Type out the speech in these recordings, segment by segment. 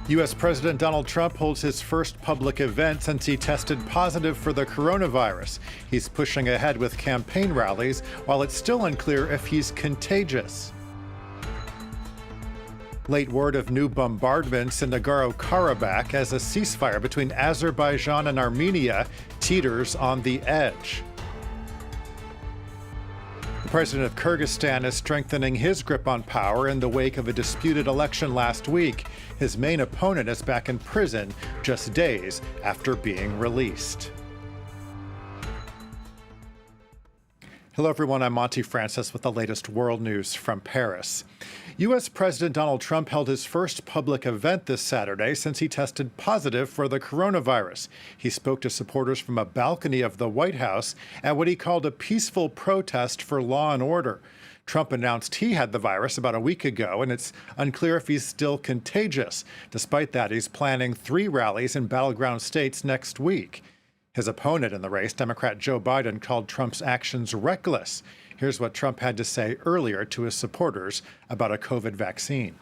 U.S. President Donald Trump holds his first public event since he tested positive for the coronavirus. He's pushing ahead with campaign rallies, while it's still unclear if he's contagious. Late word of new bombardments in Nagorno-Karabakh as a ceasefire between Azerbaijan and Armenia teeters on the edge. The president of Kyrgyzstan is strengthening his grip on power in the wake of a disputed election last week. His main opponent is back in prison just days after being released. Hello, everyone. I'm Monty Francis with the latest world news from Paris. U.S. President Donald Trump held his first public event this Saturday since he tested positive for the coronavirus. He spoke to supporters from a balcony of the White House at what he called a peaceful protest for law and order. Trump announced he had the virus about a week ago, and it's unclear if he's still contagious. Despite that, he's planning 3 rallies in battleground states next week. His opponent in the race, Democrat Joe Biden, called Trump's actions reckless. Here's what Trump had to say earlier to his supporters about a COVID vaccine.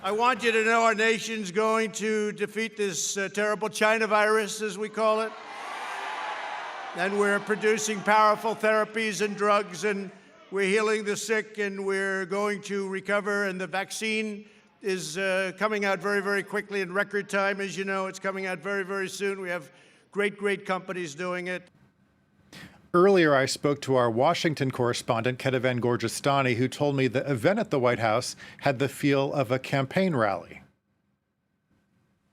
I want you to know our nation's going to defeat this terrible China virus, as we call it. And we're producing powerful therapies and drugs, and we're healing the sick, and we're going to recover. And the vaccine is coming out very, very quickly in record time. As you know, it's coming out very, very soon. We have great companies doing it. Earlier, I spoke to our Washington correspondent, Ketevan Gorgistani, who told me the event at the White House had the feel of a campaign rally.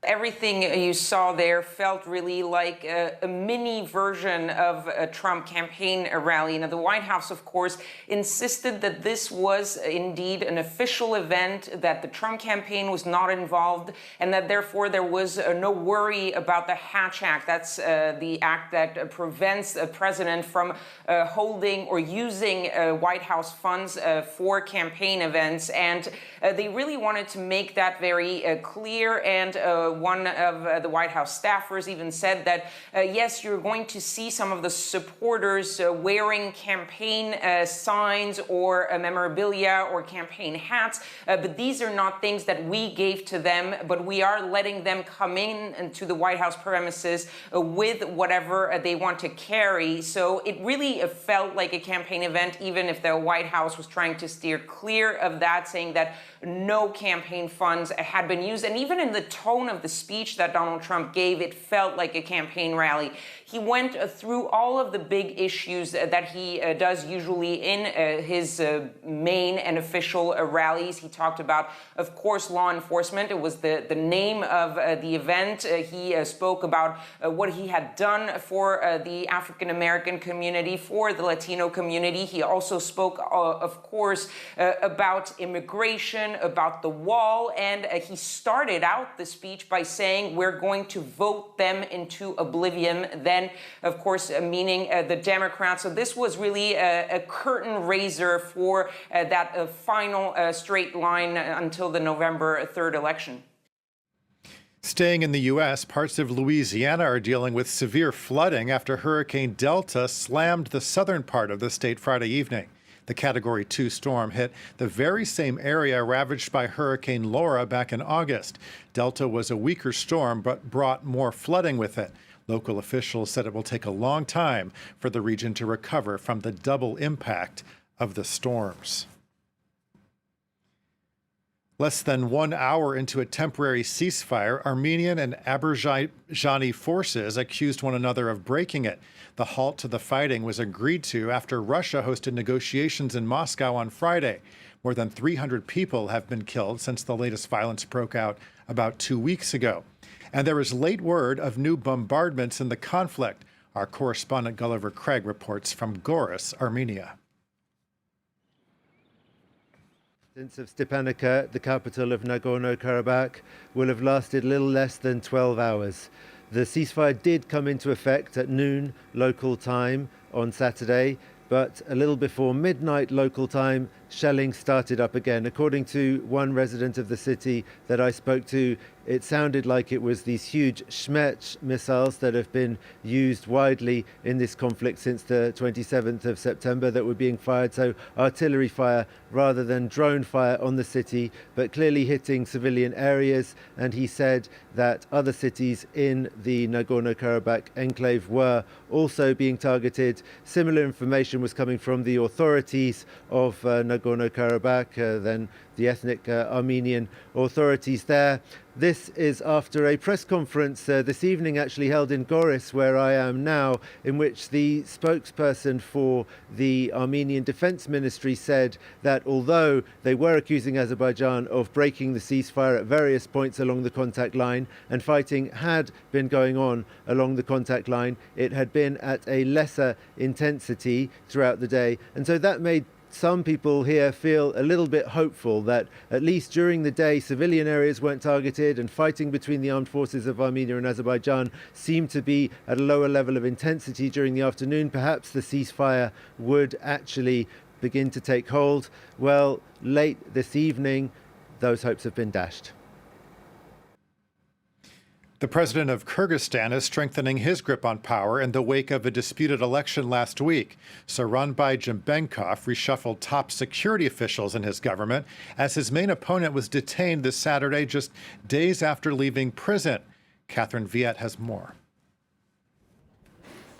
Everything you saw there felt really like a mini version of a Trump campaign rally. Now, the White House, of course, insisted that this was indeed an official event, that the Trump campaign was not involved, and that therefore there was no worry about the Hatch Act. That's the act that prevents a president from holding or using White House funds for campaign events. And they really wanted to make that very clear. And one of the White House staffers even said that, yes, you're going to see some of the supporters wearing campaign signs or memorabilia or campaign hats, but these are not things that we gave to them, but we are letting them come into the White House premises with whatever they want to carry. So it really felt like a campaign event, even if the White House was trying to steer clear of that, saying that no campaign funds had been used. And even in the tone of the speech that Donald Trump gave, it felt like a campaign rally. He went through all of the big issues that he does usually in his main and official rallies. He talked about, of course, law enforcement. It was the name of the event. He spoke about what he had done for the African-American community, for the Latino community. He also spoke, of course, about immigration, about the wall, and he started out the speech by saying, we're going to vote them into oblivion, then, of course, meaning the Democrats. So this was really a curtain raiser for that final straight line until the November 3rd election. Staying in the U.S., parts of Louisiana are dealing with severe flooding after Hurricane Delta slammed the southern part of the state Friday evening. The Category 2 storm hit the very same area ravaged by Hurricane Laura back in August. Delta was a weaker storm, but brought more flooding with it. Local officials said it will take a long time for the region to recover from the double impact of the storms. Less than 1 hour into a temporary ceasefire, Armenian and Azerbaijani forces accused one another of breaking it. The halt to the fighting was agreed to after Russia hosted negotiations in Moscow on Friday. More than 300 people have been killed since the latest violence broke out about 2 weeks ago. And there is late word of new bombardments in the conflict. Our correspondent Gulliver Craig reports from Goris, Armenia. Of Stepanakert, the capital of Nagorno-Karabakh, will have lasted little less than 12 hours. The ceasefire did come into effect at noon local time on Saturday, but a little before midnight local time, shelling started up again. According to one resident of the city that I spoke to, it sounded like it was these huge Schmerz missiles that have been used widely in this conflict since the 27th of September that were being fired. So artillery fire rather than drone fire on the city, but clearly hitting civilian areas. And he said that other cities in the Nagorno-Karabakh enclave were also being targeted. Similar information was coming from the authorities of Nagorno-Karabakh, then the ethnic Armenian authorities there. This is after a press conference this evening actually held in Goris, where I am now, in which the spokesperson for the Armenian Defense Ministry said that although they were accusing Azerbaijan of breaking the ceasefire at various points along the contact line and fighting had been going on along the contact line, it had been at a lesser intensity throughout the day. And so that made some people here feel a little bit hopeful that at least during the day civilian areas weren't targeted and fighting between the armed forces of Armenia and Azerbaijan seemed to be at a lower level of intensity during the afternoon. Perhaps the ceasefire would actually begin to take hold. Well, late this evening, those hopes have been dashed. The president of Kyrgyzstan is strengthening his grip on power in the wake of a disputed election last week. Sooronbay Jimbenkov reshuffled top security officials in his government as his main opponent was detained this Saturday just days after leaving prison. Catherine Viette has more.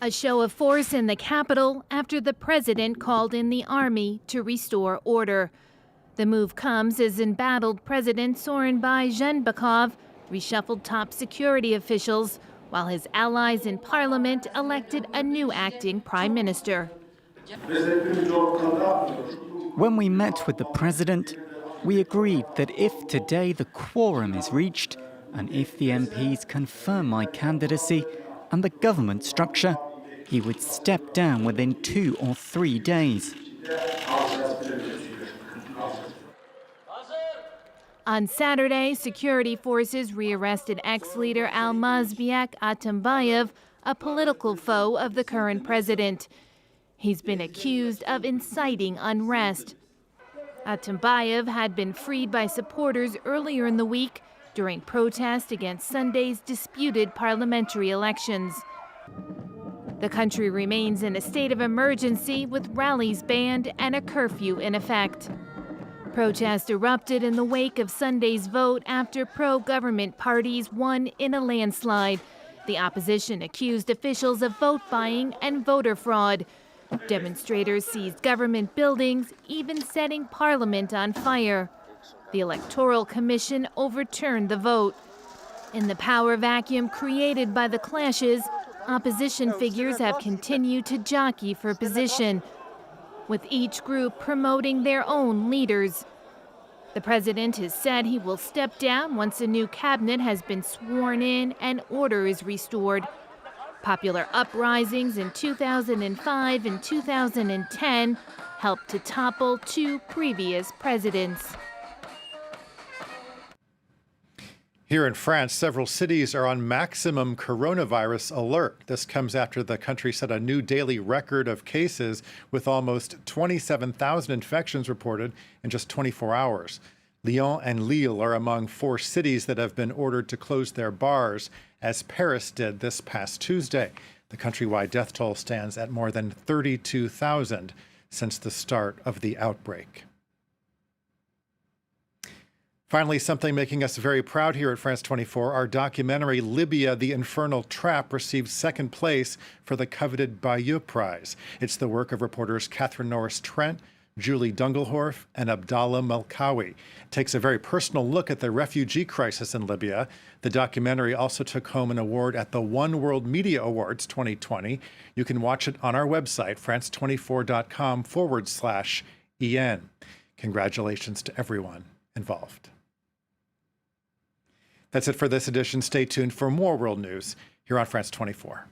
A show of force in the capital after the president called in the army to restore order. The move comes as embattled President Sooronbay Jimbenkov reshuffled top security officials, while his allies in parliament elected a new acting prime minister. When we met with the president, we agreed that if today the quorum is reached, and if the MPs confirm my candidacy and the government structure, he would step down within 2 or 3 days. On Saturday, security forces rearrested ex-leader Almazbek Atambayev, a political foe of the current president. He's been accused of inciting unrest. Atambayev had been freed by supporters earlier in the week during protest against Sunday's disputed parliamentary elections. The country remains in a state of emergency with rallies banned and a curfew in effect. Protests erupted in the wake of Sunday's vote after pro-government parties won in a landslide. The opposition accused officials of vote buying and voter fraud. Demonstrators seized government buildings, even setting parliament on fire. The Electoral Commission overturned the vote. In the power vacuum created by the clashes, opposition figures have continued to jockey for position, with each group promoting their own leaders. The president has said he will step down once a new cabinet has been sworn in and order is restored. Popular uprisings in 2005 and 2010 helped to topple 2 previous presidents. Here in France, several cities are on maximum coronavirus alert. This comes after the country set a new daily record of cases with almost 27,000 infections reported in just 24 hours. Lyon and Lille are among 4 cities that have been ordered to close their bars, as Paris did this past Tuesday. The countrywide death toll stands at more than 32,000 since the start of the outbreak. Finally, something making us very proud here at France 24, our documentary Libya, The Infernal Trap received 2nd place for the coveted Bayeux Prize. It's the work of reporters Catherine Norris-Trent, Julie Dungelhorf, and Abdallah Malkawi. It takes a very personal look at the refugee crisis in Libya. The documentary also took home an award at the One World Media Awards 2020. You can watch it on our website, france24.com/EN. Congratulations to everyone involved. That's it for this edition. Stay tuned for more world news here on France 24.